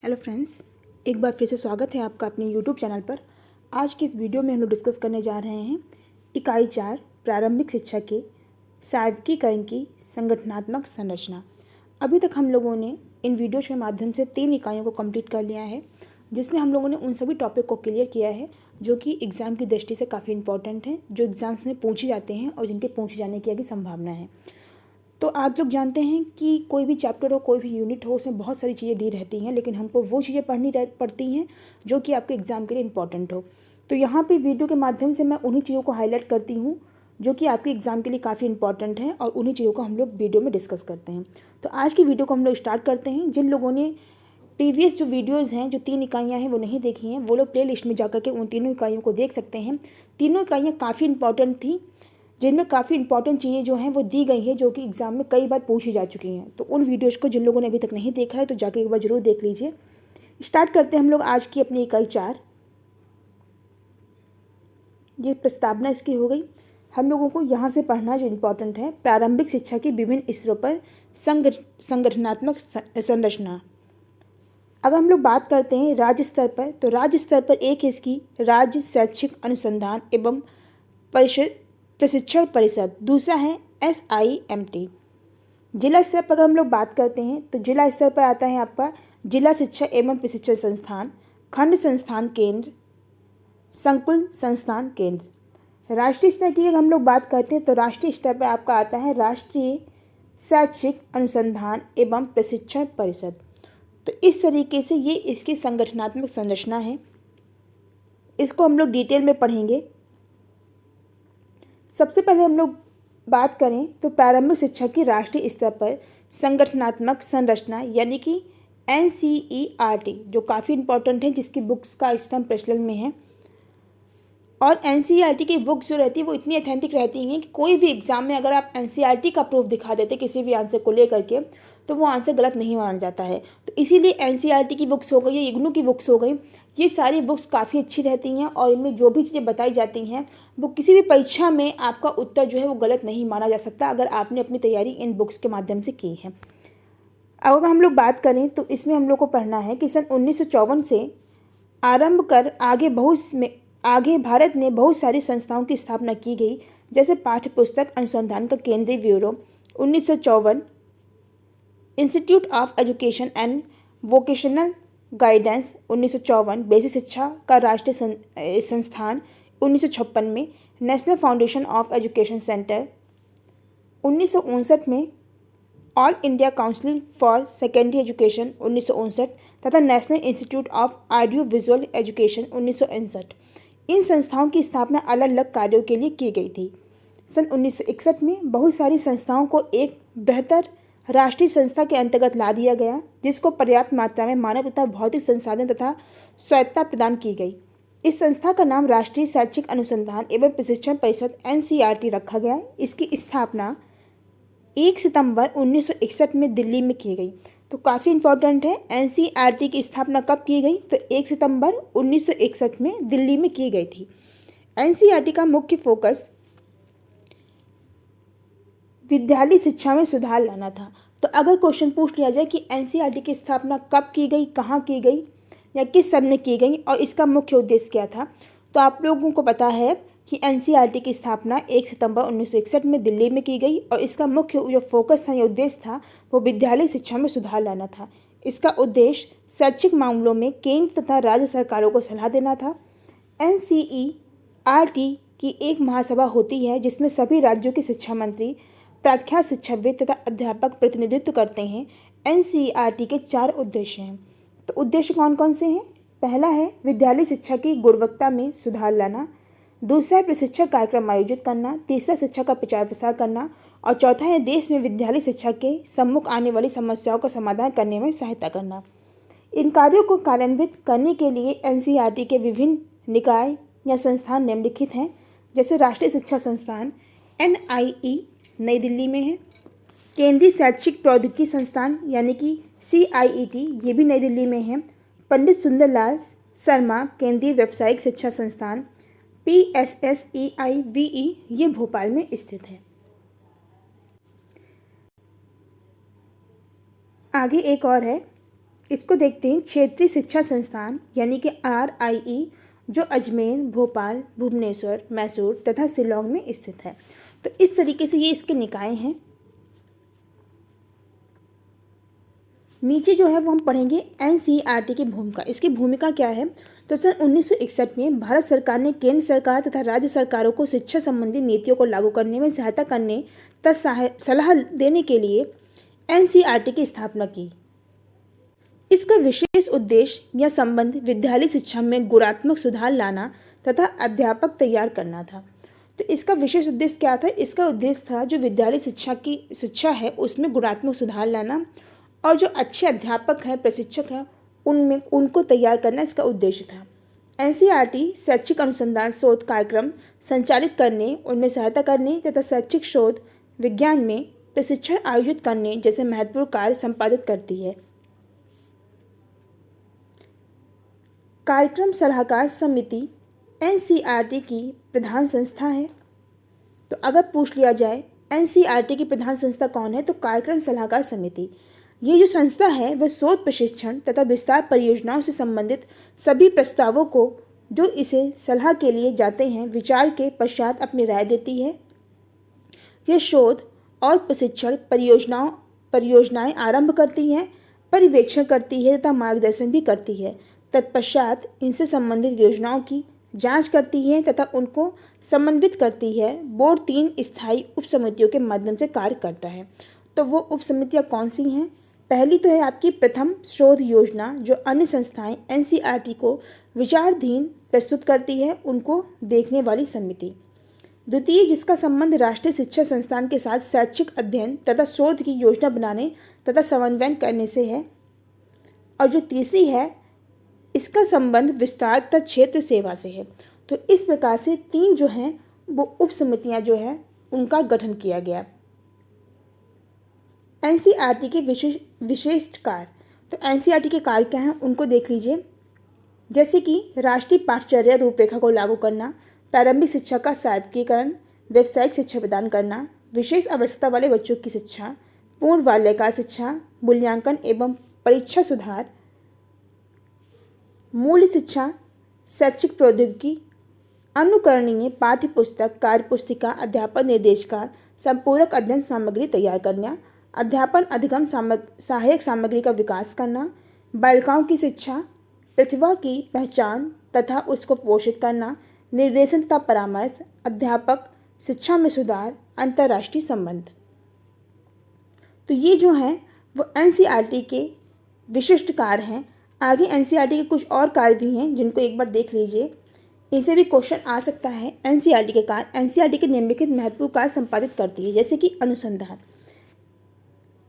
Hello friends, एक बार फिर से स्वागत है आपका अपने यूट्यूब चैनल पर। आज की इस वीडियो में हम लोग डिस्कस करने जा रहे हैं इकाई 4 प्रारंभिक शिक्षा के सार्वकीकरण की संगठनात्मक संरचना। अभी तक हम लोगों ने इन वीडियोज़ के माध्यम से 3 इकाइयों को कंप्लीट कर लिया है, जिसमें हम लोगों ने उन सभी टॉपिक को क्लियर किया है जो कि एग्ज़ाम की दृष्टि से काफ़ी इंपॉर्टेंट हैं, जो एग्ज़ाम्स में पूछे जाते हैं और जिनके पूछे जाने की आगे संभावना है। तो आप लोग जानते हैं कि कोई भी चैप्टर हो, कोई भी यूनिट हो, उसमें बहुत सारी चीज़ें दी रहती हैं, लेकिन हमको वो चीज़ें पड़ती हैं जो कि आपके एग्ज़ाम के लिए इम्पॉर्टेंट हो। तो यहाँ पे वीडियो के माध्यम से मैं उन्हीं चीज़ों को हाईलाइट करती हूँ जो कि आपके एग्ज़ाम के लिए काफ़ी इंपॉर्टेंट हैं, और उन्हीं चीज़ों को हम लोग वीडियो में डिस्कस करते हैं। तो आज की वीडियो को हम लोग स्टार्ट करते हैं। जिन लोगों ने प्रीवियस जो वीडियोज़ हैं, जो 3 इकाइयाँ हैं वो नहीं देखी हैं, वो लोग प्ले लिस्ट में जाकर के उन तीनों इकाइयों को देख सकते हैं। तीनों इकाइयाँ काफ़ी इंपॉर्टेंट थी, जिनमें काफ़ी इंपॉर्टेंट चीज़ें जो हैं वो दी गई हैं, जो कि एग्ज़ाम में कई बार पूछी जा चुकी हैं। तो उन वीडियोज़ को जिन लोगों ने अभी तक नहीं देखा है तो जाके एक बार ज़रूर देख लीजिए। स्टार्ट करते हैं हम लोग आज की अपनी इकाई 4। ये प्रस्तावना इसकी हो गई। हम लोगों को यहाँ से पढ़ना जो इम्पोर्टेंट है, प्रारंभिक शिक्षा के विभिन्न स्तरों पर संगठनात्मक संरचना। अगर हम लोग बात करते हैं राज्य स्तर पर, तो राज्य स्तर पर एक है इसकी राज्य शैक्षिक अनुसंधान एवं प्रशिक्षण परिषद, दूसरा है SIMT। जिला स्तर पर अगर हम लोग बात करते हैं तो जिला स्तर पर आता है आपका जिला शिक्षा एवं प्रशिक्षण संस्थान, खंड संस्थान केंद्र, संकुल संस्थान केंद्र। राष्ट्रीय स्तर की अगर हम लोग बात करते हैं तो राष्ट्रीय स्तर पर आपका आता है राष्ट्रीय शैक्षिक अनुसंधान एवं प्रशिक्षण परिषद। तो इस तरीके से ये इसकी संगठनात्मक संरचना है। इसको हम लोग डिटेल में पढ़ेंगे। सबसे पहले हम लोग बात करें तो प्रारंभिक शिक्षा की राष्ट्रीय स्तर पर संगठनात्मक संरचना यानी कि NCERT, जो काफ़ी इंपॉर्टेंट है, जिसकी बुक्स का इस टाइम प्रचलन में है। और NCERT की बुक्स जो रहती है वो इतनी अथेंटिक रहती हैं कि कोई भी एग्जाम में अगर आप NCERT का प्रूफ दिखा देते किसी भी आंसर को लेकर के, तो वो आंसर गलत नहीं माना जाता है। तो इसीलिए NCERT की बुक्स हो गई या इग्नू की बुक्स हो गई, ये सारी बुक्स काफ़ी अच्छी रहती हैं और इनमें जो भी चीज़ें बताई जाती हैं वो किसी भी परीक्षा में आपका उत्तर जो है वो गलत नहीं माना जा सकता, अगर आपने अपनी तैयारी इन बुक्स के माध्यम से की है। अब अगर हम लोग बात करें तो इसमें हम लोग को पढ़ना है कि सन 1954 से आरंभ कर आगे भारत में बहुत सारी संस्थाओं की स्थापना की गई, जैसे पाठ्य पुस्तक अनुसंधान का केंद्रीय bureau 1954, institute of education and vocational guidance 1954, basic शिक्षा का राष्ट्रीय संस्थान 1956 में, national foundation of education centre 1959 में, all India council for secondary education 1959 तथा national institute of audio visual education 1959। इन संस्थाओं की स्थापना अलग अलग कार्यों के लिए की गई थी। सन 1961 में बहुत सारी संस्थाओं को एक बेहतर राष्ट्रीय संस्था के अंतर्गत ला दिया गया, जिसको पर्याप्त मात्रा में मानव तथा भौतिक संसाधन तथा स्वायत्तता प्रदान की गई। इस संस्था का नाम राष्ट्रीय शैक्षिक अनुसंधान एवं प्रशिक्षण परिषद NCERT रखा गया। इसकी स्थापना 1 सितंबर 1961 में दिल्ली में की गई। तो काफ़ी इंपॉर्टेंट है, NCERT की स्थापना कब की गई, तो 1 सितंबर 1961 में दिल्ली में की गई थी। NCERT का मुख्य फोकस विद्यालय शिक्षा में सुधार लाना था। तो अगर क्वेश्चन पूछ लिया जाए कि NCERT की स्थापना कब की गई, कहाँ की गई या किस सन में की गई और इसका मुख्य उद्देश्य क्या था, तो आप लोगों को पता है कि NCERT की स्थापना 1 सितंबर 1961 में दिल्ली में की गई और इसका मुख्य जो फोकस था या उद्देश्य था वो विद्यालय शिक्षा में सुधार लाना था। इसका उद्देश्य शैक्षिक मामलों में केंद्र तथा राज्य सरकारों को सलाह देना था। NCERT की एक महासभा होती है जिसमें सभी राज्यों के शिक्षा मंत्री, प्रख्यात शिक्षाविद तथा अध्यापक प्रतिनिधित्व करते हैं। NCERT के 4 उद्देश्य हैं। तो उद्देश्य कौन कौन से हैं? पहला है विद्यालय शिक्षा की गुणवत्ता में सुधार लाना, दूसरा है प्रशिक्षण कार्यक्रम आयोजित करना, तीसरा शिक्षा का प्रचार प्रसार करना और चौथा है देश में विद्यालय शिक्षा के सम्मुख आने वाली समस्याओं का समाधान करने में सहायता करना। इन कार्यों को कार्यान्वित करने के लिए NCERT के विभिन्न निकाय या संस्थान निम्नलिखित हैं, जैसे राष्ट्रीय शिक्षा संस्थान NIE नई दिल्ली में है, केंद्रीय शैक्षिक प्रौद्योगिकी संस्थान यानी कि CIET ये भी नई दिल्ली में है, पंडित सुंदरलाल शर्मा केंद्रीय व्यावसायिक शिक्षा संस्थान PSSEIVE ये भोपाल में स्थित है। आगे एक और है इसको देखते हैं क्षेत्रीय शिक्षा संस्थान यानी कि RIE, जो अजमेर, भोपाल, भुवनेश्वर, मैसूर तथा शिलोंग में स्थित है। तो इस तरीके से ये इसके निकाय हैं। नीचे जो है वो हम पढ़ेंगे NCERT की भूमिका। इसकी भूमिका क्या है? तो सन 1961 में भारत सरकार ने केंद्र सरकार तथा राज्य सरकारों को शिक्षा संबंधी नीतियों को लागू करने में सहायता करने तथा सलाह देने के लिए NCERT की स्थापना की। इसका विशेष उद्देश्य या संबंध विद्यालय शिक्षा में गुणात्मक सुधार लाना तथा अध्यापक तैयार करना था। तो इसका विशेष उद्देश्य क्या था? इसका उद्देश्य था जो विद्यालय शिक्षा है उसमें गुणात्मक सुधार लाना और जो अच्छे अध्यापक हैं, प्रशिक्षक हैं, उनको तैयार करना इसका उद्देश्य था। NCERT शैक्षिक अनुसंधान शोध कार्यक्रम संचालित करने, उनमें सहायता करने तथा शैक्षिक शोध विज्ञान में प्रशिक्षण आयोजित करने जैसे महत्वपूर्ण कार्य संपादित करती है। कार्यक्रम सलाहकार समिति NCERT की प्रधान संस्था है। तो अगर पूछ लिया जाए NCERT की प्रधान संस्था कौन है, तो कार्यक्रम सलाहकार समिति। ये जो संस्था है वह शोध, प्रशिक्षण तथा विस्तार परियोजनाओं से संबंधित सभी प्रस्तावों को जो इसे सलाह के लिए जाते हैं विचार के पश्चात अपनी राय देती है। यह शोध और प्रशिक्षण परियोजनाएं आरंभ करती हैं, पर्यवेक्षण करती है तथा मार्गदर्शन भी करती है। तत्पश्चात इनसे संबंधित योजनाओं की जांच करती है तथा उनको समन्वित करती है। बोर्ड 3 स्थायी उप समितियों के माध्यम से कार्य करता है। तो वो उप समितियाँ कौन सी हैं? पहली तो है आपकी प्रथम शोध योजना, जो अन्य संस्थाएं NCERT को विचाराधीन प्रस्तुत करती है, उनको देखने वाली समिति। द्वितीय, जिसका संबंध राष्ट्रीय शिक्षा संस्थान के साथ शैक्षिक अध्ययन तथा शोध की योजना बनाने तथा समन्वय करने से है। और जो तीसरी है, इसका संबंध विस्तार तथा क्षेत्र सेवा से है। तो इस प्रकार से 3 जो हैं वो उप समितियाँ जो है उनका गठन किया गया। NCERT के विशिष्ट कार्य। तो NCERT के कार्य क्या हैं उनको देख लीजिए। जैसे कि राष्ट्रीय पाठ्यचर्या रूपरेखा को लागू करना, प्रारंभिक शिक्षा का सार्वत्रिकीकरण, व्यावसायिक शिक्षा प्रदान करना, विशेष आवश्यकता वाले बच्चों की शिक्षा, पूर्ण बाल्यकाल शिक्षा, मूल्यांकन एवं परीक्षा सुधार, मूल्य शिक्षा, शैक्षिक प्रौद्योगिकी, अनुकरणीय पाठ्य पुस्तक, कार्यपुस्तिका, अध्यापन निर्देशिका, संपूरक अध्ययन सामग्री तैयार करना, अध्यापन अधिगम सहायक सामग्री का विकास करना, बालिकाओं की शिक्षा, प्रतिभा की पहचान तथा उसको पोषित करना, निर्देशन तथा परामर्श, अध्यापक शिक्षा में सुधार, अंतर्राष्ट्रीय संबंध। तो ये जो हैं वो NCERT के विशिष्ट कार्य हैं। आगे NCERT के कुछ और कार्य भी हैं जिनको एक बार देख लीजिए। इनसे भी क्वेश्चन आ सकता है। NCERT के कार्य, NCERT के निम्नलिखित महत्वपूर्ण कार्य संपादित करती है, जैसे कि अनुसंधान।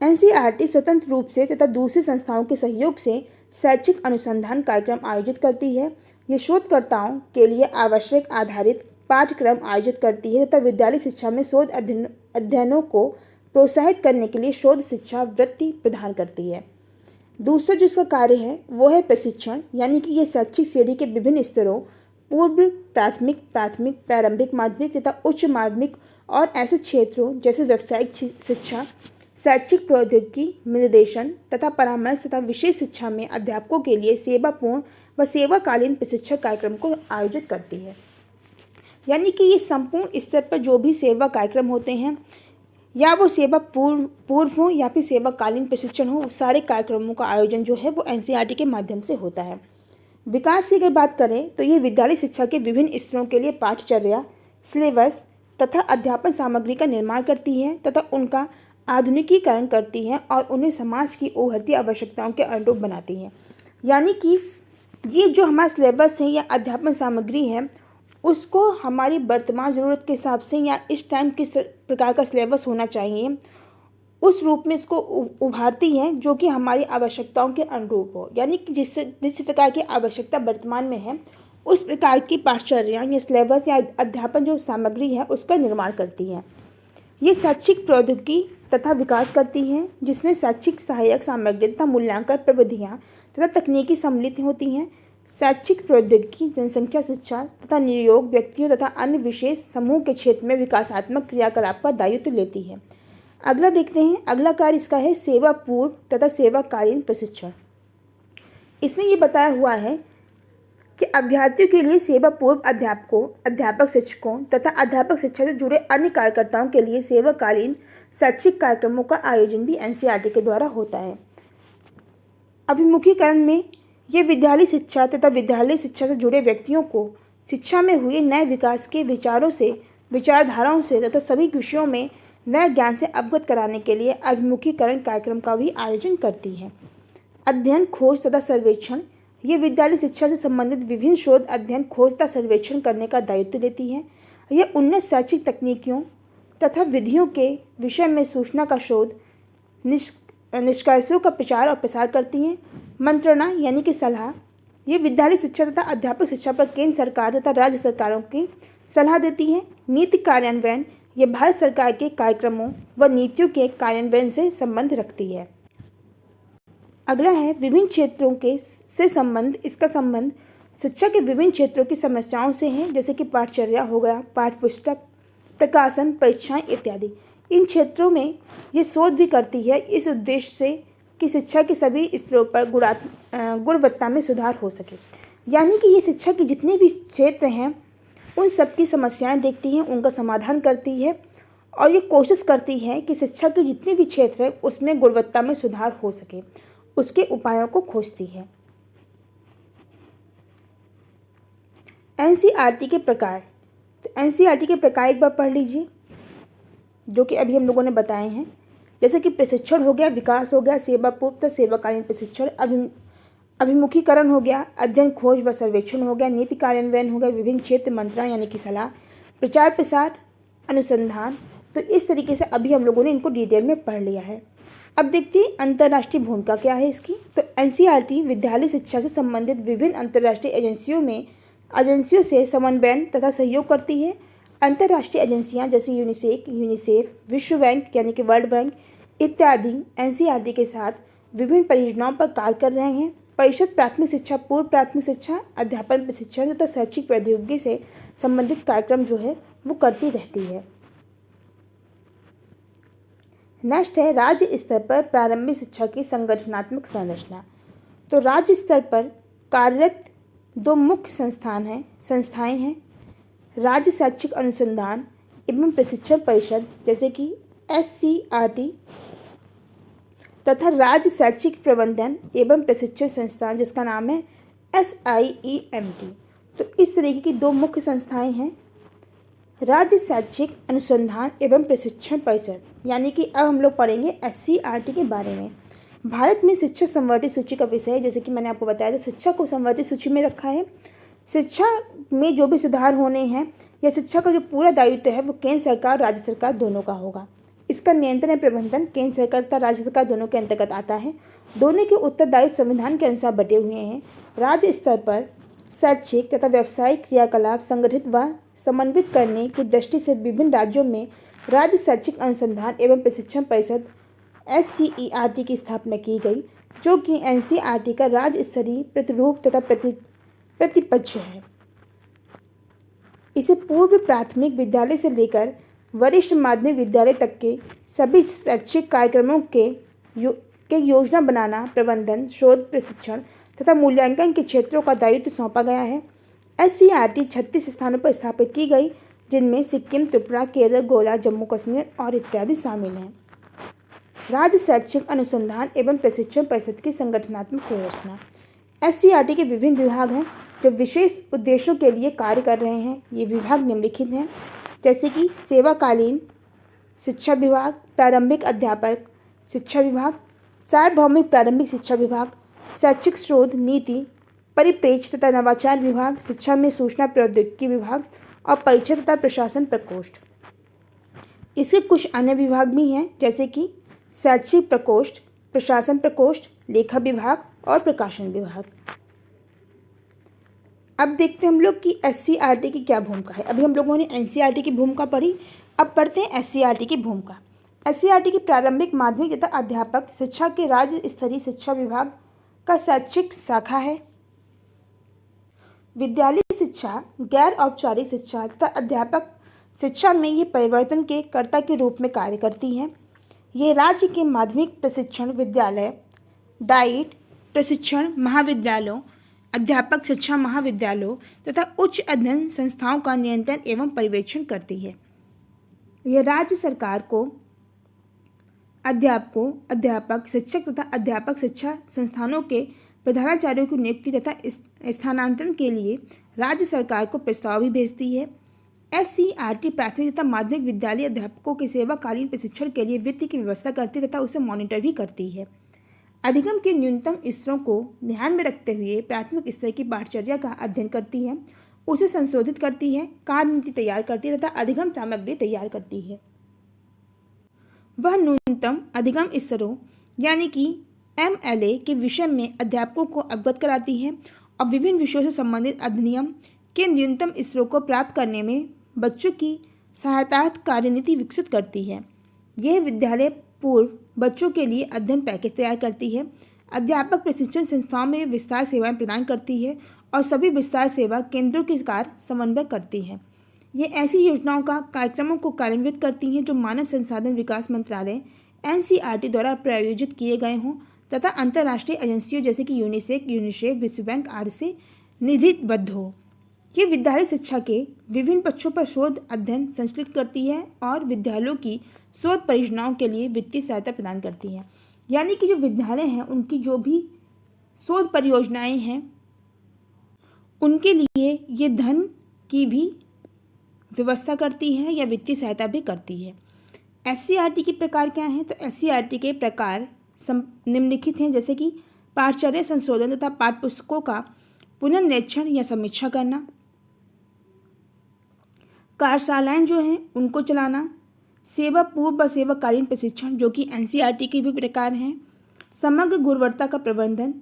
NCERT स्वतंत्र रूप से तथा दूसरी संस्थाओं के सहयोग से शैक्षिक अनुसंधान कार्यक्रम आयोजित करती है। ये शोधकर्ताओं के लिए आवश्यक आधारित पाठ्यक्रम आयोजित करती है तथा विद्यालय शिक्षा में शोध अध्ययनों को प्रोत्साहित करने के लिए शोध शिक्षा वृत्ति प्रदान करती है। दूसरा जो इसका कार्य है वो है प्रशिक्षण, यानी कि ये शैक्षिक श्रेणी के विभिन्न स्तरों, पूर्व प्राथमिक, प्रारंभिक माध्यमिक तथा उच्च माध्यमिक और ऐसे क्षेत्रों जैसे व्यावसायिक शिक्षा, शैक्षिक प्रौद्योगिकी, निर्देशन तथा परामर्श तथा विशेष शिक्षा में अध्यापकों के लिए सेवापूर्ण व सेवाकालीन प्रशिक्षण कार्यक्रम को आयोजित करती है। यानी कि ये संपूर्ण स्तर पर जो भी सेवा कार्यक्रम होते हैं, या वो सेवा पूर्व हो या फिर सेवाकालीन प्रशिक्षण हो, सारे कार्यक्रमों का आयोजन जो है वो NCERT के माध्यम से होता है। विकास की अगर बात करें तो ये विद्यालय शिक्षा के विभिन्न स्तरों के लिए पाठ्यचर्या, सिलेबस तथा अध्यापन सामग्री का निर्माण करती है तथा उनका आधुनिकीकरण करती है और उन्हें समाज की उभरती आवश्यकताओं के अनुरूप बनाती है। यानी कि ये जो हमारा सिलेबस है या अध्यापन सामग्री है, उसको हमारी वर्तमान ज़रूरत के हिसाब से या इस टाइम किस प्रकार का सिलेबस होना चाहिए, उस रूप में इसको उभारती है जो कि हमारी आवश्यकताओं के अनुरूप हो। यानी कि जिस प्रकार की आवश्यकता वर्तमान में है, उस प्रकार की पाठ्यचर्या या सिलेबस या अध्यापन जो सामग्री है उसका निर्माण करती है। ये शैक्षिक प्रौद्योगिकी तथा विकास करती हैं, जिसमें शैक्षिक सहायक सामग्री तथा मूल्यांकन प्रविधियाँ तथा तकनीकी सम्मिलित होती हैं। शैक्षिक प्रौद्योगिकी जनसंख्या शिक्षा तथा नियोग व्यक्तियों तथा अन्य विशेष समूह के क्षेत्र में विकासात्मक क्रियाकलाप का दायित्व लेती है। अगला देखते हैं, अगला कार्य इसका है सेवा पूर्व तथा सेवाकालीन प्रशिक्षण। इसमें ये बताया हुआ है कि अभ्यर्थियों के लिए सेवा पूर्व अध्यापकों, अध्यापक शिक्षकों तथा अध्यापक शिक्षा से जुड़े अन्य कार्यकर्ताओं के लिए सेवाकालीन शैक्षिक कार्यक्रमों का आयोजन भी एनसीईआरटी के द्वारा होता है। अभिमुखीकरण में ये विद्यालय शिक्षा तथा विद्यालय शिक्षा से जुड़े व्यक्तियों को शिक्षा में हुए नए विकास के विचारों से, विचारधाराओं से तथा सभी विषयों में नए ज्ञान से अवगत कराने के लिए अभिमुखीकरण कार्यक्रम का भी आयोजन करती है। अध्ययन, खोज तथा सर्वेक्षण, ये विद्यालय शिक्षा से संबंधित विभिन्न शोध, अध्ययन, खोज तथा सर्वेक्षण करने का दायित्व लेती है। यह उन्नत शैक्षिक तकनीकियों तथा विधियों के विषय में सूचना का शोध, निष्कर्षों का प्रचार और प्रसार करती हैं। मंत्रणा यानी कि सलाह, ये विद्यालय शिक्षा तथा अध्यापक शिक्षा पर केंद्र सरकार तथा राज्य सरकारों की सलाह देती है। नीति कार्यान्वयन, ये भारत सरकार के कार्यक्रमों व नीतियों के कार्यान्वयन से संबंध रखती है। अगला है विभिन्न क्षेत्रों के से संबंध। इसका संबंध शिक्षा के विभिन्न क्षेत्रों की समस्याओं से है, जैसे कि पाठचर्या हो गया, पाठ्यपुस्तक, प्रकाशन, परीक्षाएं इत्यादि। इन क्षेत्रों में ये शोध भी करती है इस उद्देश्य से कि शिक्षा के सभी स्तरों पर गुणवत्ता में सुधार हो सके। यानी कि ये शिक्षा के जितने भी क्षेत्र हैं उन सब की समस्याएं देखती हैं, उनका समाधान करती है और ये कोशिश करती है कि शिक्षा के जितने भी क्षेत्र हैं उसमें गुणवत्ता में सुधार हो सके, उसके उपायों को खोजती है। एनसीईआरटी के प्रकार, तो एनसीईआरटी के प्रकार एक बार पढ़ लीजिए जो कि अभी हम लोगों ने बताए हैं, जैसे कि प्रशिक्षण हो गया, विकास हो गया, सेवा पूर्व सेवाकालीन प्रशिक्षण, अभिमुखीकरण हो गया, अध्ययन, खोज व सर्वेक्षण हो गया, नीति कार्यान्वयन हो गया, विभिन्न क्षेत्र, मंत्रणा यानी कि सलाह, प्रचार प्रसार, अनुसंधान। तो इस तरीके से अभी हम लोगों ने इनको डिटेल में पढ़ लिया है। अब देखते हैं अंतर्राष्ट्रीय भूमिका क्या है इसकी। तो एनसीईआरटी विद्यालय शिक्षा से संबंधित विभिन्न अंतर्राष्ट्रीय एजेंसियों से समन्वयन तथा सहयोग करती है। अंतर्राष्ट्रीय एजेंसियां जैसे यूनिसेफ, विश्व बैंक यानी कि वर्ल्ड बैंक इत्यादि एनसीईआरटी के साथ विभिन्न परियोजनाओं पर कार्य कर रहे हैं। परिषद प्राथमिक शिक्षा, पूर्व प्राथमिक शिक्षा, अध्यापन प्रशिक्षण तथा शैक्षिक प्रौद्योगिकी से संबंधित कार्यक्रम जो है वो करती रहती है। नेक्स्ट है राज्य स्तर पर प्रारंभिक शिक्षा की संगठनात्मक संरचना। तो राज्य स्तर पर कार्यरत दो मुख्य संस्थाएं हैं राज्य शैक्षिक अनुसंधान एवं प्रशिक्षण परिषद जैसे कि एससीईआरटी तथा राज्य शैक्षिक प्रबंधन एवं प्रशिक्षण संस्थान जिसका नाम है SIEMT। तो इस तरीके की दो मुख्य संस्थाएं हैं राज्य शैक्षिक अनुसंधान एवं प्रशिक्षण परिषद, यानी कि अब हम लोग पढ़ेंगे SCERT के बारे में। भारत में शिक्षा संवर्धित सूची का विषय है, जैसे कि मैंने आपको बताया था शिक्षा को संवर्धित सूची में रखा है। शिक्षा में जो भी सुधार होने हैं या शिक्षा का जो पूरा दायित्व है वो केंद्र सरकार राज्य सरकार दोनों का होगा। इसका नियंत्रण एवं प्रबंधन केंद्र सरकार तथा राज्य सरकार दोनों के अंतर्गत आता है। दोनों के उत्तरदायित्व संविधान के अनुसार बटे हुए हैं। राज्य स्तर पर शैक्षिक तथा व्यावसायिक क्रियाकलाप संगठित व समन्वित करने की दृष्टि से विभिन्न राज्यों में राज्य शैक्षिक अनुसंधान एवं प्रशिक्षण परिषद SCERT की स्थापना की गई, जो कि NCERT का राज्य स्तरीय प्रतिरूप तथा प्रतिपक्ष है। इसे पूर्व प्राथमिक विद्यालय से लेकर वरिष्ठ माध्यमिक विद्यालय तक के सभी शैक्षिक कार्यक्रमों के योजना बनाना, प्रबंधन, शोध, प्रशिक्षण तथा मूल्यांकन के क्षेत्रों का दायित्व सौंपा गया है। SCERT 36 स्थानों पर स्थापित की गई, जिनमें सिक्किम, त्रिपुरा, केरल, गोवा, जम्मू कश्मीर और इत्यादि शामिल हैं। राज्य शैक्षिक अनुसंधान एवं प्रशिक्षण परिषद की संगठनात्मक संरचना। SCERT के विभिन्न विभाग हैं जो विशेष उद्देश्यों के लिए कार्य कर रहे हैं। ये विभाग निम्नलिखित हैं, जैसे कि सेवाकालीन शिक्षा विभाग, प्रारंभिक अध्यापक शिक्षा विभाग, सार्वभौमिक प्रारंभिक शिक्षा विभाग, शैक्षिक शोध नीति परिप्रेक्ष्य तथा नवाचार विभाग, शिक्षा में सूचना प्रौद्योगिकी विभाग और परीक्षा तथा प्रशासन प्रकोष्ठ। इसके कुछ अन्य विभाग भी हैं, जैसे कि शैक्षिक प्रकोष्ठ, प्रशासन प्रकोष्ठ, लेखा विभाग और प्रकाशन विभाग। अब देखते हैं हम लोग कि SCERT की क्या भूमिका है। अभी हम लोगों ने NCERT की भूमिका पढ़ी, अब पढ़ते हैं SCERT की भूमिका। SCERT की प्रारंभिक माध्यमिक तथा अध्यापक शिक्षा के राज्य स्तरीय शिक्षा विभाग का शैक्षिक शाखा है। विद्यालय शिक्षा, गैर औपचारिक शिक्षा तथा अध्यापक शिक्षा में ये परिवर्तन के कर्ता के रूप में कार्य करती हैं। ये राज्य के माध्यमिक प्रशिक्षण विद्यालय, डाइट, प्रशिक्षण महाविद्यालयों, अध्यापक शिक्षा महाविद्यालयों तथा उच्च अध्ययन संस्थाओं का नियंत्रण एवं पर्यवेक्षण करती है। यह राज्य सरकार को अध्यापकों, अध्यापक, शिक्षक तथा अध्यापक शिक्षा संस्थानों के प्रधानाचार्यों की नियुक्ति तथा स्थानांतरण के लिए राज्य सरकार को प्रस्ताव भी भेजती है। SCERT प्राथमिक तथा माध्यमिक विद्यालय अध्यापकों के सेवाकालीन प्रशिक्षण के लिए वित्त की व्यवस्था करती है तथा उसे मॉनिटर भी करती है। अधिगम के न्यूनतम स्तरों को ध्यान में रखते हुए प्राथमिक स्तर की पाठचर्या का अध्ययन करती है, उसे संशोधित करती है, कार्य नीति तैयार करती है तथा अधिगम सामग्री तैयार करती है। वह न्यूनतम अधिगम स्तरों यानी कि MLA के विषय में अध्यापकों को अवगत कराती है और विभिन्न विषयों से संबंधित अधिनियम के न्यूनतम स्तरों को प्राप्त करने में बच्चों की सहायतार्थ कार्यनीति विकसित करती है। यह विद्यालय पूर्व बच्चों के लिए अध्ययन पैकेज तैयार करती है, अध्यापक प्रशिक्षण संस्थाओं में विस्तार सेवाएं प्रदान करती है और सभी विस्तार सेवा केंद्रों के साथ समन्वय करती है। ये ऐसी योजनाओं का कार्यक्रमों को कार्यान्वित करती हैं जो मानव संसाधन विकास मंत्रालय NCERT द्वारा प्रायोजित किए गए हों तथा अंतर्राष्ट्रीय एजेंसियों जैसे कि यूनिसेफ, विश्व बैंक आदि से निधिबद्ध हो। ये विद्यालय शिक्षा के विभिन्न पक्षों पर शोध अध्ययन संचालित करती है और विद्यालयों की शोध परियोजनाओं के लिए वित्तीय सहायता प्रदान करती है। यानी कि जो विद्यालय हैं उनकी जो भी शोध परियोजनाएं हैं उनके लिए ये धन की भी व्यवस्था करती है या वित्तीय सहायता भी करती है। SCERT के प्रकार क्या हैं? तो SCERT के प्रकार निम्नलिखित हैं, जैसे कि पाठचर्या संशोधन तथा पाठ्यपुस्तकों का पुनर्निरीक्षण या समीक्षा करना, कार्यशालाएं जो हैं उनको चलाना, सेवा पूर्व व सेवाकालीन प्रशिक्षण जो कि NCERT के भी प्रकार हैं, समग्र गुणवत्ता का प्रबंधन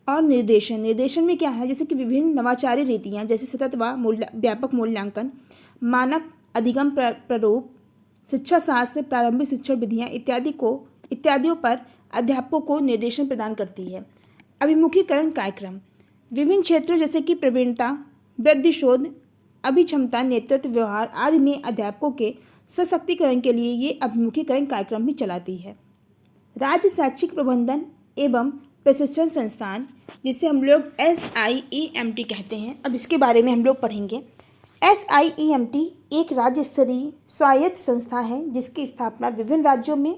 और निर्देशन में क्या है, जैसे कि विभिन्न नवाचारी रीतियाँ जैसे सतत व व्यापक मूल्यांकन, मानक अधिगम प्रारूप, शिक्षा शास्त्र, प्रारंभिक शिक्षण विधियाँ इत्यादियों पर अध्यापकों को निर्देशन प्रदान करती है। अभिमुखीकरण कार्यक्रम विभिन्न क्षेत्रों जैसे कि प्रवीणता, वृद्धि शोध, अभिक्षमता, नेतृत्व, व्यवहार आदि में अध्यापकों के सशक्तिकरण के लिए ये अभिमुखीकरण कार्यक्रम भी चलाती है। राज्य शैक्षिक प्रबंधन एवं प्रशिक्षण संस्थान जिसे हम लोग SIEMT कहते हैं, अब इसके बारे में हम लोग पढ़ेंगे। SIEMT एक राज्य स्तरीय स्वायत्त संस्था है जिसकी स्थापना विभिन्न राज्यों में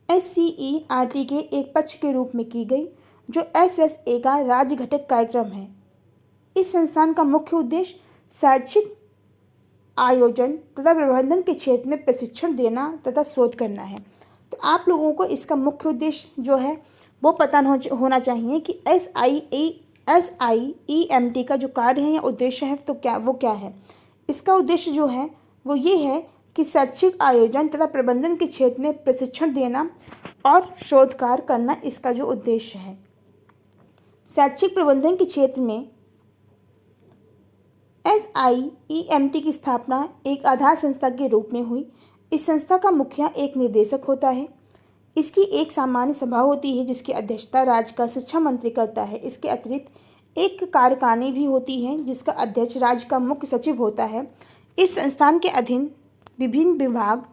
SCERT के एक पक्ष के रूप में की गई, जो SSA का राज्य घटक कार्यक्रम है। इस संस्थान का मुख्य उद्देश्य शैक्षिक आयोजन तथा प्रबंधन के क्षेत्र में प्रशिक्षण देना तथा शोध करना है। तो आप लोगों को इसका मुख्य उद्देश्य जो है वो पता होना चाहिए कि SIEMT का जो कार्य है या उद्देश्य है तो क्या है। इसका उद्देश्य जो है वो ये है कि शैक्षिक आयोजन तथा प्रबंधन के क्षेत्र में प्रशिक्षण देना और शोध कार्य करना इसका जो उद्देश्य है। शैक्षिक प्रबंधन के क्षेत्र में SIEMT की स्थापना एक आधार संस्था के रूप में हुई। इस संस्था का मुखिया एक निदेशक होता है। इसकी एक सामान्य सभा होती है जिसकी अध्यक्षता राज्य का शिक्षा मंत्री करता है। इसके अतिरिक्त एक कार्यकारिणी भी होती है जिसका अध्यक्ष राज्य का मुख्य सचिव होता है। इस संस्थान के अधीन विभिन्न विभाग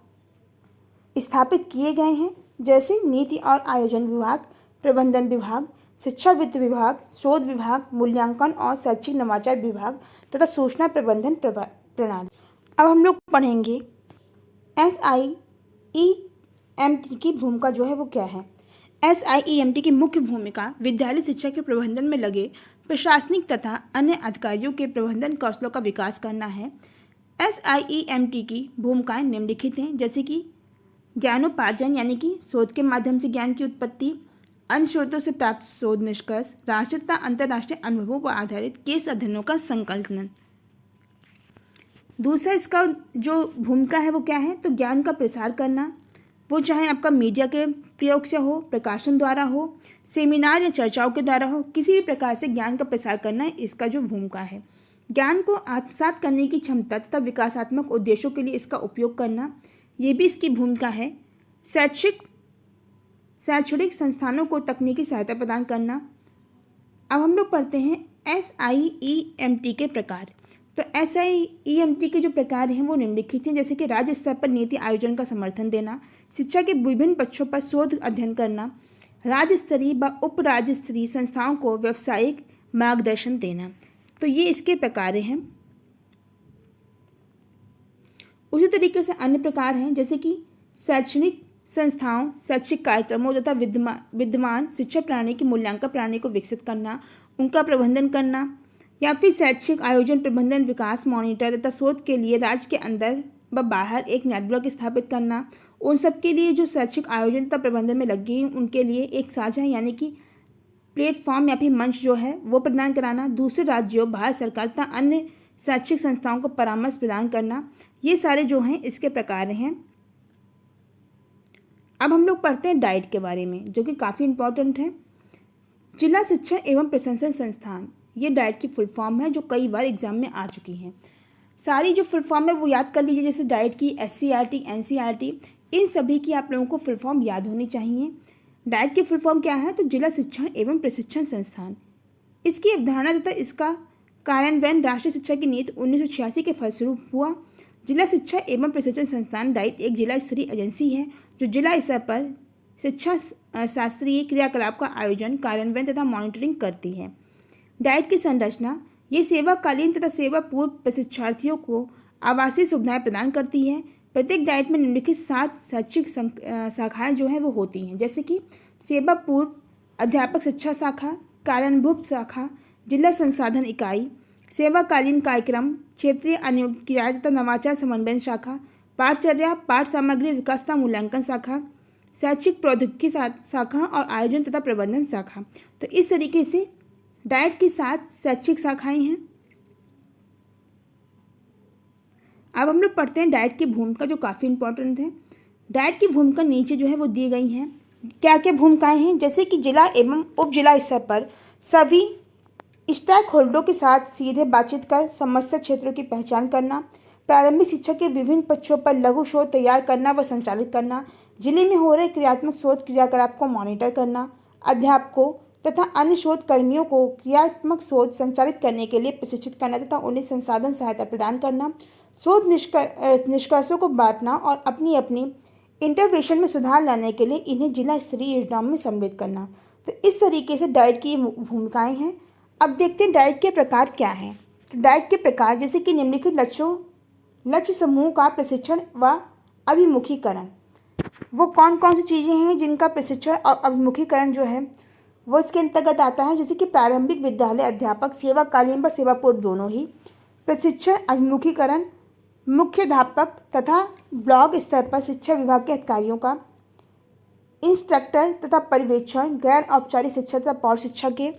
स्थापित किए गए हैं जैसे नीति और आयोजन विभाग, प्रबंधन विभाग, शिक्षा वित्त विभाग, शोध विभाग, मूल्यांकन और शैक्षिक नवाचार विभाग तथा सूचना प्रबंधन प्रणाली। अब हम लोग पढ़ेंगे SIEMT की भूमिका जो है वो क्या है। SIEMT की मुख्य भूमिका विद्यालय शिक्षा के प्रबंधन में लगे प्रशासनिक तथा अन्य अधिकारियों के प्रबंधन कौशलों का विकास करना है। SIEMT की भूमिकाएं निम्नलिखित हैं, जैसे कि ज्ञानोपार्जन यानी कि शोध के माध्यम से ज्ञान की उत्पत्ति, अन्य स्रोतों से प्राप्त शोध निष्कर्ष, राष्ट्रीय तथा अंतर्राष्ट्रीय अनुभवों पर आधारित केस अध्ययनों का संकलन। दूसरा इसका जो भूमिका है वो क्या है, तो ज्ञान का प्रसार करना, वो चाहे आपका मीडिया के प्रयोग से हो, प्रकाशन द्वारा हो, सेमिनार या चर्चाओं के द्वारा हो, किसी भी प्रकार से ज्ञान का प्रसार करना इसका जो भूमिका है। ज्ञान को आत्मसात करने की क्षमता तथा विकासात्मक उद्देश्यों के लिए इसका उपयोग करना, ये भी इसकी भूमिका है। शैक्षणिक संस्थानों को तकनीकी सहायता प्रदान करना। अब हम लोग पढ़ते हैं SIEMT के प्रकार। तो SIEMT के जो प्रकार हैं वो निम्नलिखित हैं, जैसे कि राज्य स्तर पर नीति आयोजन का समर्थन देना, शिक्षा के विभिन्न पक्षों पर शोध अध्ययन करना, राज्य स्तरीय व उप राज्य स्तरीय संस्थाओं को व्यावसायिक मार्गदर्शन देना। तो ये इसके प्रकार हैं। उसी तरीके से अन्य प्रकार हैं, जैसे कि शैक्षणिक संस्थाओं, शैक्षिक कार्यक्रमों तथा विद्यमान शिक्षा प्रणाली की मूल्यांकन प्रणाली को विकसित करना, उनका प्रबंधन करना, या फिर शैक्षिक आयोजन प्रबंधन विकास मॉनिटर तथा शोध के लिए राज्य के अंदर व बाहर एक नेटवर्क स्थापित करना। उन सब के लिए जो शैक्षिक आयोजन तथा प्रबंधन में लगे हैं उनके लिए एक साझा यानी कि प्लेटफॉर्म या फिर मंच जो है वो प्रदान कराना। दूसरे राज्यों, भारत सरकार तथा अन्य शैक्षिक संस्थाओं को परामर्श प्रदान करना। ये सारे जो हैं इसके प्रकार हैं। अब हम लोग पढ़ते हैं डाइट के बारे में, जो कि काफ़ी इंपॉर्टेंट है। जिला शिक्षा एवं प्रशासन संस्थान, ये डाइट की फुल फॉर्म है जो कई बार एग्जाम में आ चुकी हैं। सारी जो फुल फॉर्म है वो याद कर लीजिए, जैसे डाइट की SCERT, NCERT, इन सभी की आप लोगों को फुल फॉर्म याद होनी चाहिए। डाइट की फुल फॉर्म क्या है? तो जिला शिक्षण एवं प्रशिक्षण संस्थान। इसकी अवधारणा तथा इसका कार्यान्वयन राष्ट्रीय शिक्षा की नीति 1986 के फलस्वरूप हुआ। जिला शिक्षा एवं प्रशिक्षण संस्थान डाइट एक जिला स्तरीय एजेंसी है जो जिला स्तर पर शिक्षा शास्त्रीय क्रियाकलाप का आयोजन, कार्यान्वयन तथा मॉनिटरिंग करती है। डाइट की संरचना, ये सेवाकालीन तथा सेवा पूर्व प्रशिक्षार्थियों को आवासीय सुविधाएं प्रदान करती है। प्रत्येक डाइट में निम्नलिखित 7 शैक्षिक शाखाएं जो हैं वो होती हैं, जैसे कि सेवा पूर्व अध्यापक शिक्षा शाखा, कार्यानुभव शाखा, जिला संसाधन इकाई, सेवाकालीन कार्यक्रम, क्षेत्रीय अनुक्रिया तथा नवाचार समन्वय शाखा, पाठचर्या पाठ सामग्री विकास तथा मूल्यांकन शाखा, शैक्षिक प्रौद्योगिकी शाखा और आयोजन तथा प्रबंधन शाखा। तो इस तरीके से डाइट की 7 शैक्षिक शाखाएं हैं। अब हम लोग पढ़ते हैं डाइट की भूमिका, जो काफ़ी इंपॉर्टेंट है। डाइट की भूमिका नीचे जो है वो दी गई हैं। क्या क्या भूमिकाएं हैं? जैसे कि जिला एवं उप जिला स्तर पर सभी स्टेक होल्डरों के साथ सीधे बातचीत कर समस्या क्षेत्रों की पहचान करना, प्रारंभिक शिक्षा के विभिन्न पक्षों पर लघु शोध तैयार करना व संचालित करना, जिले में हो रहे क्रियात्मक शोध क्रियाकलाप को मॉनिटर करना, अध्यापकों तथा अन्य शोध कर्मियों को क्रियात्मक शोध संचालित करने के लिए प्रशिक्षित करना तथा उन्हें संसाधन सहायता प्रदान करना, शोध निष्कर्षों को बांटना और अपनी अपनी इंटरवेंशन में सुधार लाने के लिए इन्हें जिला स्तरीय योजनाओं में सम्मिलित करना। तो इस तरीके से डाइट की भूमिकाएं हैं। अब देखते हैं डाइट के प्रकार क्या हैं। तो डाइट के प्रकार, जैसे कि निम्नलिखित लक्ष्य समूह का प्रशिक्षण व अभिमुखीकरण। वो कौन कौन सी चीज़ें हैं जिनका प्रशिक्षण और अभिमुखीकरण जो है वो इसके अंतर्गत आता है? जैसे कि प्रारंभिक विद्यालय अध्यापक, सेवाकालीन व सेवा पूर्व दोनों ही, प्रशिक्षण अभिमुखीकरण मुख्याध्यापक तथा ब्लॉक स्तर पर शिक्षा विभाग के अधिकारियों का, इंस्ट्रक्टर तथा पर्यवेक्षण, गैर औपचारिक शिक्षा तथा प्रौढ़ शिक्षा के,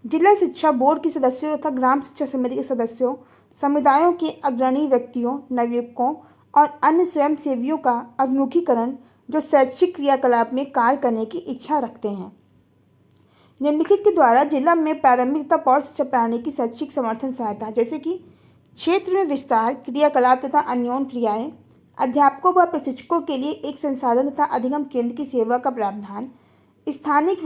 जिला शिक्षा बोर्ड के सदस्यों तथा ग्राम शिक्षा समिति के सदस्यों, समुदायों के अग्रणी व्यक्तियों, नवयुवकों और अन्य स्वयंसेवियों का अभिमुखीकरण जो शैक्षिक क्रियाकलाप में कार्य करने की इच्छा रखते हैं। निम्नलिखित के द्वारा जिला में प्रारंभिक तथा प्रौढ़ शिक्षा प्रणाली की शैक्षिक समर्थन सहायता, जैसे कि क्षेत्र में विस्तार, क्रियाकलाप तथा अन्योन क्रियाएं, अध्यापकों व प्रशिक्षकों के लिए एक संसाधन तथा अधिगम केंद्र की सेवा का प्रावधान, स्थानिक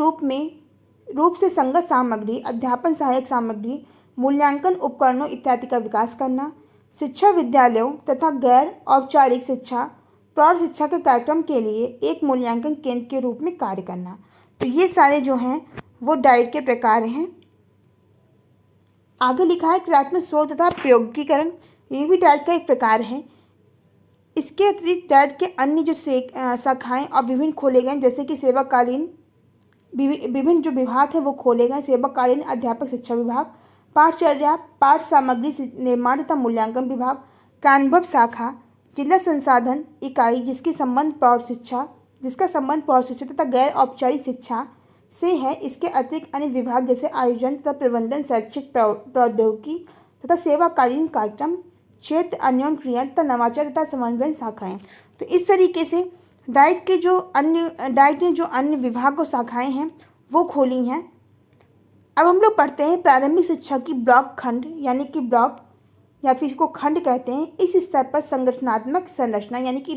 रूप से संगत सामग्री, अध्यापन सहायक सामग्री, मूल्यांकन उपकरणों इत्यादि का विकास करना, शिक्षा विद्यालयों तथा गैर औपचारिक शिक्षा प्रौढ़ शिक्षा के कार्यक्रम के लिए एक मूल्यांकन केंद्र के रूप में कार्य करना। तो ये सारे जो हैं वो डाइट के प्रकार हैं। आगे लिखा है क्रियात्मक शोध तथा प्रयोगीकरण, ये भी डाइट का एक प्रकार है। इसके अतिरिक्त डाइट के अन्य जो शाखाएं और विभिन्न खोले गए, जैसे कि सेवाकालीन विभिन्न जो विभाग है वो खोले गए, सेवाकालीन अध्यापक शिक्षा विभाग, पाठचर्या पाठ सामग्री निर्माण तथा मूल्यांकन विभाग, कार्यानुभव शाखा, जिला संसाधन इकाई जिसका संबंध प्रौढ़ शिक्षा तथा गैर औपचारिक शिक्षा से है। इसके अतिरिक्त अन्य विभाग जैसे आयोजन तथा प्रबंधन, शैक्षिक प्रौद्योगिकी तथा सेवाकालीन कार्यक्रम, क्षेत्र अन्योन क्रिया तथा नवाचार तथा समन्वय शाखाएं। तो इस तरीके से डाइट ने जो अन्य विभाग और शाखाएं हैं वो खोली हैं। अब हम लोग पढ़ते हैं प्रारंभिक शिक्षा की ब्लॉक खंड, यानी कि ब्लॉक या फिर इसको खंड कहते हैं। इस स्तर पर संगठनात्मक संरचना यानी कि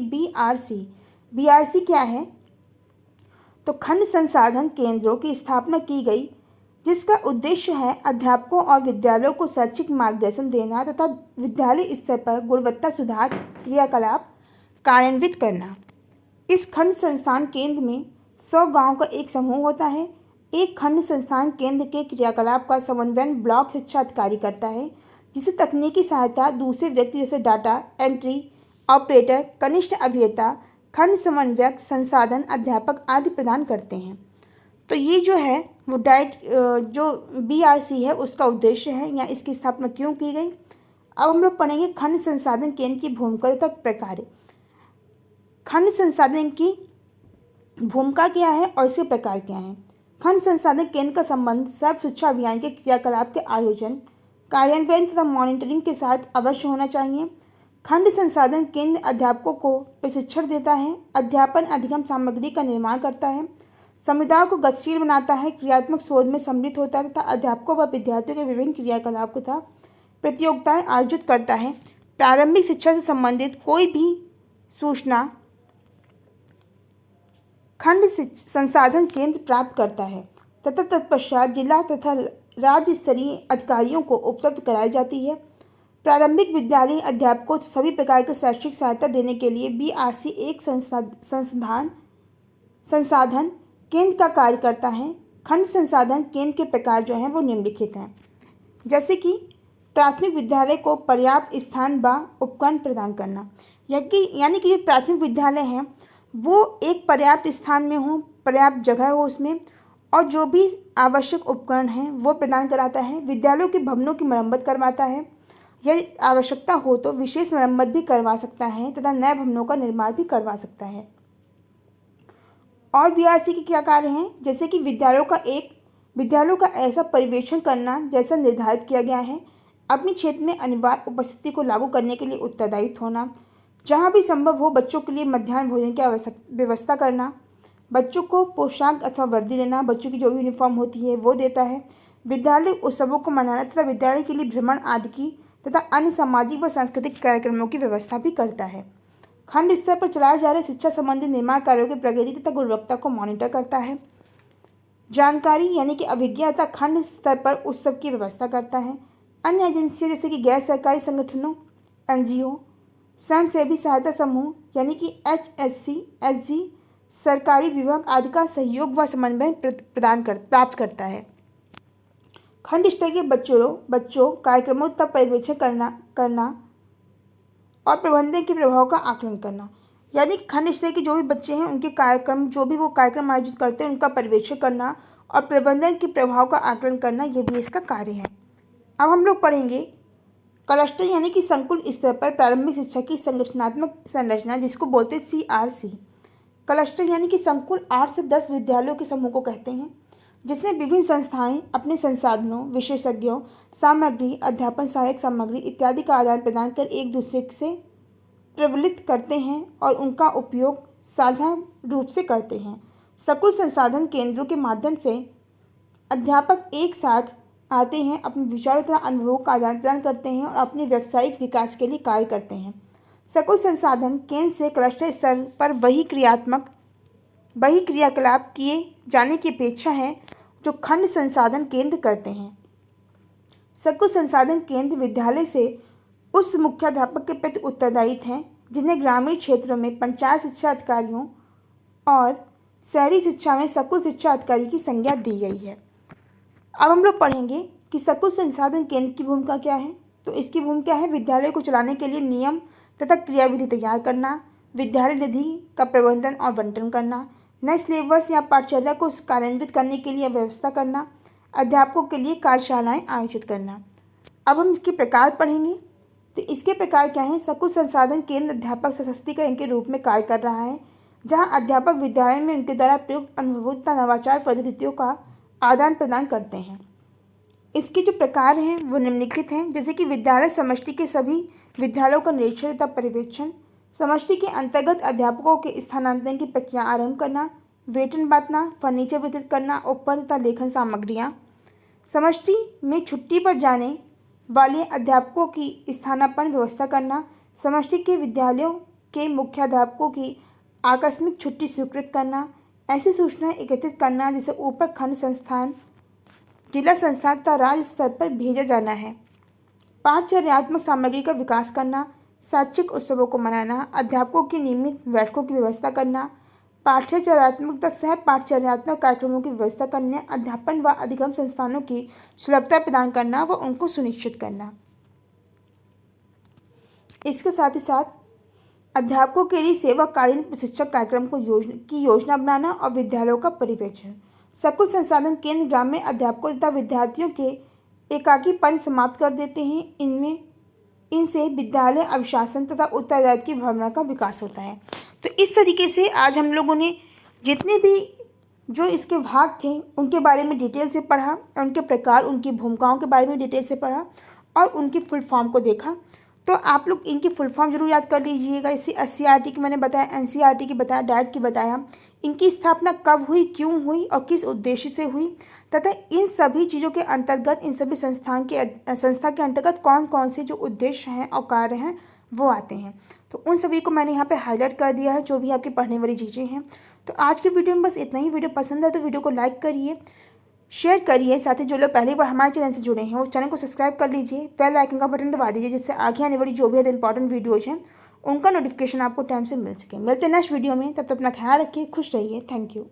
BRC क्या है? तो खंड संसाधन केंद्रों की स्थापना की गई जिसका उद्देश्य है अध्यापकों और विद्यालयों को शैक्षिक मार्गदर्शन देना तथा विद्यालय स्तर पर गुणवत्ता सुधार क्रियाकलाप कार्यान्वित करना। इस खंड संस्थान केंद्र में 100 गांव का एक समूह होता है। एक खंड संस्थान केंद्र के क्रियाकलाप का समन्वयन ब्लॉक शिक्षा अधिकारी करता है, जिसे तकनीकी सहायता दूसरे व्यक्ति जैसे डाटा एंट्री ऑपरेटर, कनिष्ठ अभियंता, खंड समन्वयक, संसाधन अध्यापक आदि प्रदान करते हैं। तो ये जो है वो जो BRC है उसका उद्देश्य है या इसकी स्थापना क्यों की गई। अब हम लोग पढ़ेंगे खंड संसाधन केंद्र की भूमिका तथा प्रकार। खंड संसाधन की भूमिका क्या है और इसके प्रकार क्या हैं। खंड संसाधन केंद्र का संबंध सर्व शिक्षा अभियान के क्रियाकलाप के आयोजन, कार्यान्वयन तथा मॉनिटरिंग के साथ अवश्य होना चाहिए। खंड संसाधन केंद्र अध्यापकों को प्रशिक्षण देता है, अध्यापन अधिगम सामग्री का निर्माण करता है, समुदाय को गतिशील बनाता है, क्रियात्मक शोध में सम्मिलित होता है तथा अध्यापकों व विद्यार्थियों के विभिन्न क्रियाकलाप तथा प्रतियोगिताएं आयोजित करता है। प्रारंभिक शिक्षा से संबंधित कोई भी सूचना खंड संसाधन केंद्र प्राप्त करता है तथा तत्पश्चात जिला तथा राज्य स्तरीय अधिकारियों को उपलब्ध कराई जाती है। प्रारंभिक विद्यालय अध्यापकों को सभी प्रकार की शैक्षिक सहायता देने के लिए BRC एक संसाधन केंद्र का कार्य करता है। खंड संसाधन केंद्र के प्रकार जो हैं वो निम्नलिखित हैं, जैसे कि प्राथमिक विद्यालय को पर्याप्त स्थान व उपकरण प्रदान करना, यानी कि जो प्राथमिक विद्यालय हैं वो एक पर्याप्त स्थान में हो, पर्याप्त जगह हो उसमें, और जो भी आवश्यक उपकरण हैं वो प्रदान कराता है। विद्यालयों के भवनों की मरम्मत करवाता है, यदि आवश्यकता हो तो विशेष मरम्मत भी करवा सकता है तथा नए भवनों का निर्माण भी करवा सकता है। और BRC के क्या कार्य हैं, जैसे कि विद्यालयों का ऐसा पर्यवेक्षण करना जैसा निर्धारित किया गया है, अपने क्षेत्र में अनिवार्य उपस्थिति को लागू करने के लिए उत्तरदायित्व होना, जहाँ भी संभव हो बच्चों के लिए मध्याह्न भोजन की व्यवस्था करना, बच्चों को पोशाक अथवा वर्दी देना, बच्चों की जो भी यूनिफॉर्म होती है वो देता है, विद्यालय उत्सवों को मनाना तथा विद्यालय के लिए भ्रमण आदि की तथा अन्य सामाजिक व सांस्कृतिक कार्यक्रमों की व्यवस्था भी करता है। खंड स्तर पर चलाए जा रहे शिक्षा संबंधी निर्माण कार्यों की प्रगति तथा गुणवत्ता को मॉनिटर करता है। जानकारी यानी कि अभिज्ञता खंड स्तर पर उत्सव की व्यवस्था करता है। अन्य एजेंसियां जैसे कि गैर सरकारी संगठनों, NGO, स्वयंसेवी सहायता समूह यानी कि HSC, SG, सरकारी विभाग आदि का सहयोग व समन्वय प्राप्त करता है। खंड स्तर के बच्चों कार्यक्रमों तक पर्यवेक्षण करना और प्रबंधन के प्रभाव का आकलन करना, यानी कि खंड स्तर के जो भी बच्चे हैं उनके कार्यक्रम जो भी वो कार्यक्रम आयोजित करते हैं उनका पर्यवेक्षण करना और प्रबंधन के प्रभाव का आकलन करना, ये भी इसका कार्य है। अब हम लोग पढ़ेंगे क्लस्टर यानी कि संकुल स्तर पर प्रारंभिक शिक्षा की संगठनात्मक संरचना, जिसको बोलते हैं CRC। क्लस्टर यानी कि संकुल 8 से 10 विद्यालयों के समूह को कहते हैं, जिसमें विभिन्न संस्थाएं अपने संसाधनों, विशेषज्ञों, सामग्री, अध्यापन सहायक सामग्री इत्यादि का आदान प्रदान कर एक दूसरे से प्रबलित करते हैं और उनका उपयोग साझा रूप से करते हैं। संकुल संसाधन केंद्रों के माध्यम से अध्यापक एक साथ आते हैं, अपने विचारों तथा अनुभवों का आदान प्रदान करते हैं और अपने व्यावसायिक विकास के लिए कार्य करते हैं। संकुल संसाधन केंद्र से क्लस्टर स्तर पर वही क्रियाकलाप किए जाने की अपेक्षा है जो खंड संसाधन केंद्र करते हैं। संकुल संसाधन केंद्र विद्यालय से उस मुख्याध्यापक के प्रति उत्तरदायित्व हैं जिन्हें ग्रामीण क्षेत्रों में पंचायत शिक्षा अधिकारियों और शहरी शिक्षा में संकुल शिक्षा अधिकारी की संज्ञा दी गई है। अब हम लोग पढ़ेंगे कि संकुल संसाधन केंद्र की भूमिका क्या है। तो इसकी भूमिका है विद्यालय को चलाने के लिए नियम तथा क्रियाविधि तैयार करना, विद्यालय निधि का प्रबंधन और बंटन करना, नए सिलेबस या पाठचर्या को कार्यान्वित करने के लिए व्यवस्था करना, अध्यापकों के लिए कार्यशालाएं आयोजित करना। अब हम इसके प्रकार पढ़ेंगे। तो इसके प्रकार क्या हैं। संकुल संसाधन केंद्र अध्यापक सशक्तिकरण के रूप में कार्य कर रहा है, जहां अध्यापक विद्यालय में उनके द्वारा प्रयुक्त अनुभवों तथा नवाचार पद्धतियों का आदान प्रदान करते हैं। इसके जो प्रकार हैं वो निम्नलिखित हैं, जैसे कि विद्यालय समष्टि के सभी विद्यालयों का निरीक्षण तथा पर्यवेक्षण, समष्टि के अंतर्गत अध्यापकों के स्थानांतरण की प्रक्रिया आरंभ करना, वेतन बांटना, फर्नीचर वितरित करना, उपकरण तथा लेखन सामग्रियाँ, समष्टि में छुट्टी पर जाने वाले अध्यापकों की स्थानापन्न व्यवस्था करना, समष्टि के विद्यालयों के मुख्याध्यापकों की आकस्मिक छुट्टी स्वीकृत करना, ऐसी सूचनाएं एकत्रित करना जिसे ऊपर खंड संस्थान, जिला संस्थान तथा राज्य स्तर पर भेजा जाना है, पाठचर्यात्मक सामग्री का विकास करना, शैक्षिक उत्सवों को मनाना, अध्यापकों की नियमित बैठकों की व्यवस्था करना, पाठ्यचर्यात्मक तथा सह पाठ्यचर्यात्मक कार्यक्रमों की व्यवस्था करना, अध्यापन व अधिगम संस्थानों की सुलभता प्रदान करना व उनको सुनिश्चित करना। इसके साथ ही साथ अध्यापकों के लिए सेवाकालीन प्रशिक्षक कार्यक्रम को योजना बनाना और विद्यालयों का पर्यवेक्षण। सकुल संसाधन केंद्र ग्रामीण अध्यापकों तथा विद्यार्थियों के एकाकीपन समाप्त कर देते हैं। इनसे विद्यालय अनुशासन तथा उत्तरदायित्व की भावना का विकास होता है। तो इस तरीके से आज हम लोगों ने जितने भी जो इसके भाग थे उनके बारे में डिटेल से पढ़ा, उनके प्रकार, उनकी भूमिकाओं के बारे में डिटेल से पढ़ा और उनकी फुल फॉर्म को देखा। तो आप लोग इनकी फुल फॉर्म जरूर याद कर लीजिएगा। इसी SCERT की मैंने बताया, NCERT की बताया, डैट की बताया, इनकी स्थापना कब हुई, क्यों हुई और किस उद्देश्य से हुई, तथा इन सभी चीज़ों के अंतर्गत, इन सभी संस्था के अंतर्गत कौन कौन से जो उद्देश्य हैं और कार्य हैं वो आते हैं। तो उन सभी को मैंने यहाँ पे हाईलाइट कर दिया है, जो भी आपकी पढ़ने वाली चीज़ें हैं। तो आज की वीडियो में बस इतना ही। वीडियो पसंद है तो वीडियो को लाइक करिए, शेयर करिए। साथ ही जो लोग पहली बार हमारे चैनल से जुड़े हैं वो चैनल को सब्सक्राइब कर लीजिए, बेल आइकन का बटन दबा दीजिए, जिससे आगे आने वाली जो भी इंपॉर्टेंट वीडियोज़ हैं उनका नोटिफिकेशन आपको टाइम से मिल सके। मिलते हैं नेक्स्ट वीडियो में, तब तक अपना ख्याल रखिए, खुश रहिए। Thank you.